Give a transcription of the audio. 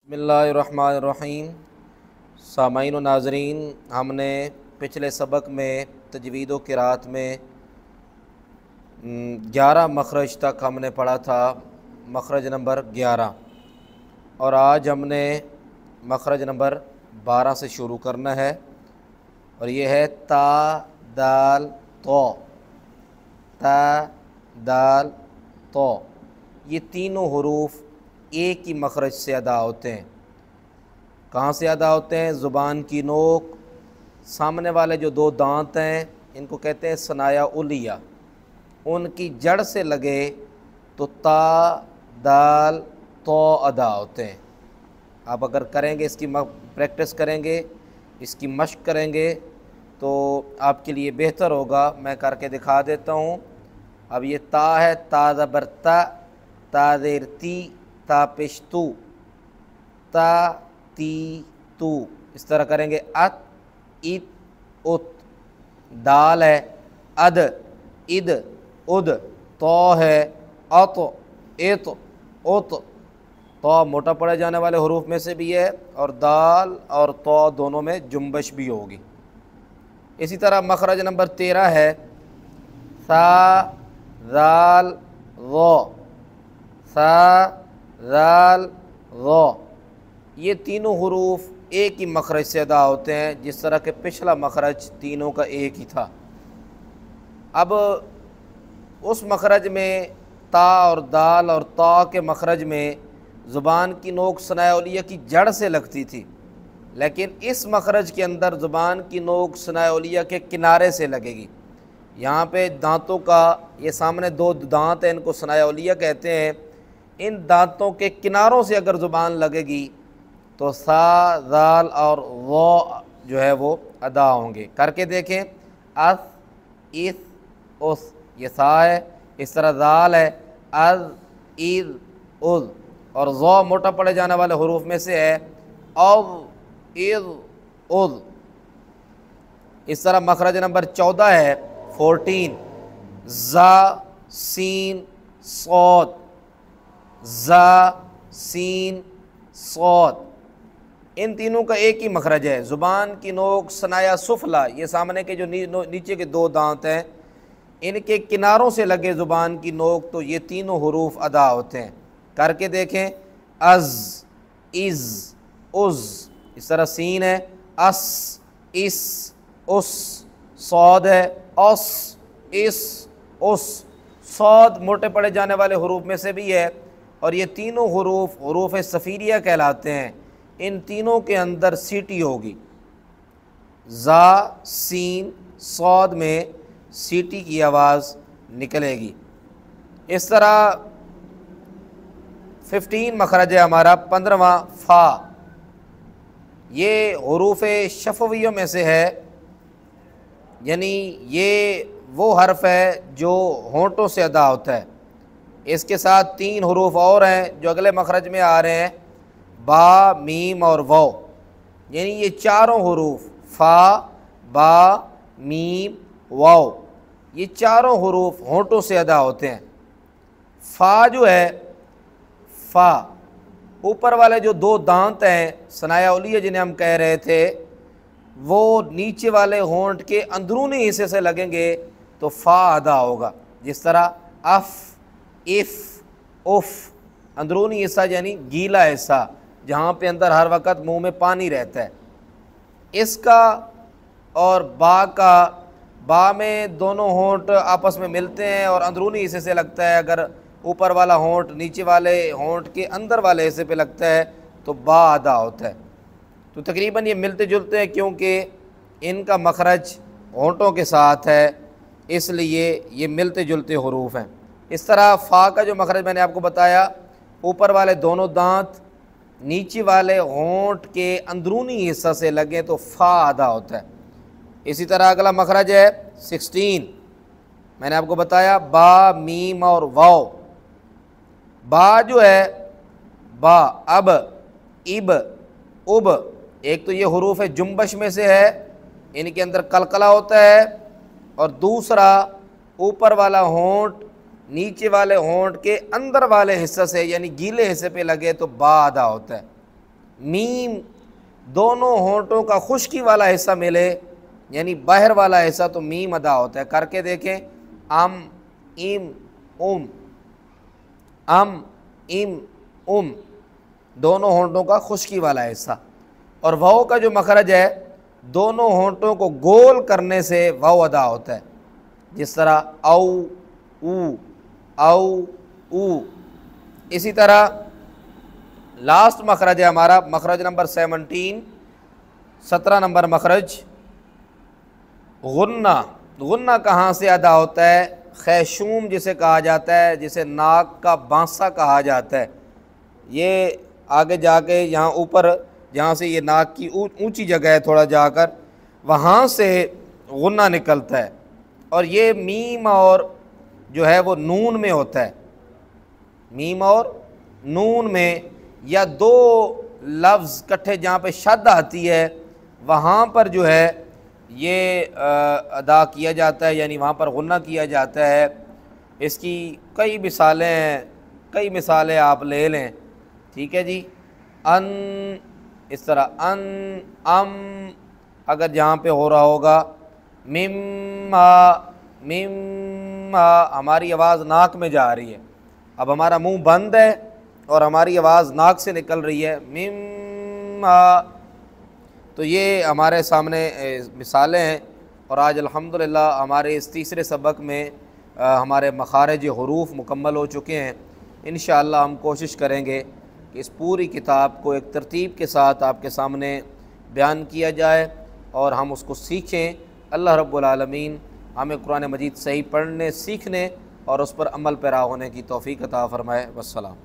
बिस्मिल्लाहिर्रहमानिर्रहीम। सामाईन व नाज़रीन, हमने पिछले सबक में तजवीद व क़िराअत में 11 मखरज तक हमने पढ़ा था, मखरज नंबर 11, और आज हमने मखरज नंबर 12 से शुरू करना है, और ये है ता दाल तो। ता दाल तो, ये तीनों हरूफ एक ही मखरज से अदा होते हैं। कहाँ से अदा होते हैं? ज़ुबान की नोक, सामने वाले जो दो दांत हैं इनको कहते हैं सनाया उलिया, उनकी जड़ से लगे तो ता दाल तो अदा होते हैं। आप अगर करेंगे, इसकी प्रैक्टिस करेंगे, इसकी मश्क करेंगे तो आपके लिए बेहतर होगा। मैं करके दिखा देता हूँ। अब ये ता है, ता ज़बर ता, ता ज़ेर ती, ता पेश तू, ता ती तू, इस तरह करेंगे। अत इत उत, दाल है अद इद उद, तो है अत एत उत। तो मोटा पड़े जाने वाले हरूफ में से भी है, और दाल और तो दोनों में जुम्बश भी होगी। इसी तरह मखरज नंबर 13 है सा जाल ज़ो, सा जाल ज़ो। ये तीनों हरूफ एक ही मखरज से अदा होते हैं, जिस तरह के पिछला मखरज तीनों का एक ही था। अब उस मखरज में ता और दाल और ता के मखरज में ज़ुबान की नोक सनाया उलिया की जड़ से लगती थी, लेकिन इस मखरज के अंदर ज़ुबान की नोक सनाया उलिया के किनारे से लगेगी। यहाँ पे दांतों का, ये सामने दो दांत हैं, इनको सनाया उलिया कहते हैं। इन दांतों के किनारों से अगर ज़ुबान लगेगी तो सा जाल और वो जो है वो अदा होंगे। करके देखें। अस इस उस, ये सा है। इस तरह जाल है अज इज़ उज़, और ज़ो मोटा पड़े जाने वाले हरूफ में से है अज़ इज़ उज़। इस तरह मखरज नंबर 14 है 14, ज़ा सीन सौद, ज़ा सीन सौद। इन तीनों का एक ही मखरज है। ज़ुबान की नोक सनाया सुफला, ये सामने के जो नीचे के दो दांत हैं, इनके किनारों से लगे ज़ुबान की नोक, तो ये तीनों हरूफ अदा होते हैं। करके देखें। अज़ इज़ उज़, इस तरह सीन है अस इस उस, सौद है अस इस उस। सौद मोटे पड़े जाने वाले हरूफ में से भी है, और ये तीनों हरूफ हरूफ सफ़ीरिया कहलाते हैं। इन तीनों के अंदर सीटी होगी। ज़ा सीन सौद में सीटी की आवाज़ निकलेगी। इस तरह 15 मखरज है हमारा 15वां फ़ा। ये हरूफ शफ़वियों में से है, यानी ये वो हर्फ है जो होंठों से अदा होता है। इसके साथ 3 हरूफ और हैं जो अगले मखरज में आ रहे हैं, बा मीम और वो। यानी ये चारों हरूफ फ़ा बा मीम वाओ, ये चारों हरूफ होंठों से अदा होते हैं। फ़ा जो है, फ़ा ऊपर वाले जो दो दांत हैं सनाया उलिया जिन्हें हम कह रहे थे, वो नीचे वाले होंठ के अंदरूनी हिस्से से लगेंगे तो फ़ा अदा होगा। जिस तरह अफ़ इफ़ उफ़, अंदरूनी हिस्सा यानी गीला हिस्सा, जहाँ पे अंदर हर वक़्त मुंह में पानी रहता है। इसका और बा का, बा में दोनों होंठ आपस में मिलते हैं और अंदरूनी हिस्से से लगता है। अगर ऊपर वाला होंठ नीचे वाले होंठ के अंदर वाले हिस्से पे लगता है तो बा अदा होता है। तो तकरीबन ये मिलते जुलते हैं, क्योंकि इनका मखरज होंठों के साथ है, इसलिए ये मिलते जुलते हरूफ हैं। इस तरह फ़ा का जो मखरज मैंने आपको बताया, ऊपर वाले दोनों दांत नीचे वाले होंठ के अंदरूनी हिस्सा से लगे तो फ़ा अदा होता है। इसी तरह अगला मखरज है 16, मैंने आपको बताया बा मीम और वाओ। बा जो है, बा अब इब उब, एक तो ये हरूफ है जुम्बश में से है, इनके अंदर कलकला होता है, और दूसरा ऊपर वाला होंठ नीचे वाले होंठ के अंदर वाले हिस्से से यानी गीले हिस्से पे लगे तो बा अदा होता है। میم دونوں ہونٹوں کا خشکی والا حصہ ملے یعنی باہر والا حصہ تو میم ادا ہوتا ہے. کر کے دیکھیں ام ام ام ام ام ام دونوں ہونٹوں کا خشکی والا حصہ. اور واؤ کا جو مخرج ہے دونوں ہونٹوں کو گول کرنے سے واؤ ادا ہوتا ہے, جس طرح او او او او. اسی طرح لاسٹ مخرج ہے ہمارا مخرج نمبر 17 نمبر مخرج غنہ. غنہ کہاں سے ادا ہوتا ہے؟ خیشوم جسے کہا جاتا ہے, جسے ناک کا بانسا کہا جاتا ہے. یہ آگے جا کے یہاں اوپر جہاں سے یہ ناک کی اونچی جگہ ہے تھوڑا جا کر وہاں سے غنہ نکلتا ہے. اور یہ میم اور جو ہے وہ نون میں ہوتا ہے, میم اور نون میں, یا دو لفظ کٹھے جہاں پہ شد آتی ہے وہاں پر جو ہے یہ ادا کیا جاتا ہے, یعنی وہاں پر غنہ کیا جاتا ہے. اس کی کئی مثالیں آپ لے لیں, ٹھیک ہے جی. ان اس طرح ان ام اگر جہاں پہ ہو رہا ہوگا, مما مما ہماری آواز ناک میں جا رہی ہے, اب ہمارا منہ بند ہے اور ہماری آواز ناک سے نکل رہی ہے مما. تو یہ ہمارے سامنے مثالیں ہیں. اور آج الحمدللہ ہمارے اس تیسرے سبق میں ہمارے مخارج حروف مکمل ہو چکے ہیں. انشاءاللہ ہم کوشش کریں گے کہ اس پوری کتاب کو ایک ترتیب کے ساتھ آپ کے سامنے بیان کیا جائے اور ہم اس کو سیکھیں. اللہ رب العالمین ہمیں قرآن مجید صحیح پڑھنے سیکھنے اور اس پر عمل پیرا ہونے کی توفیق عطا فرمائے. والسلام.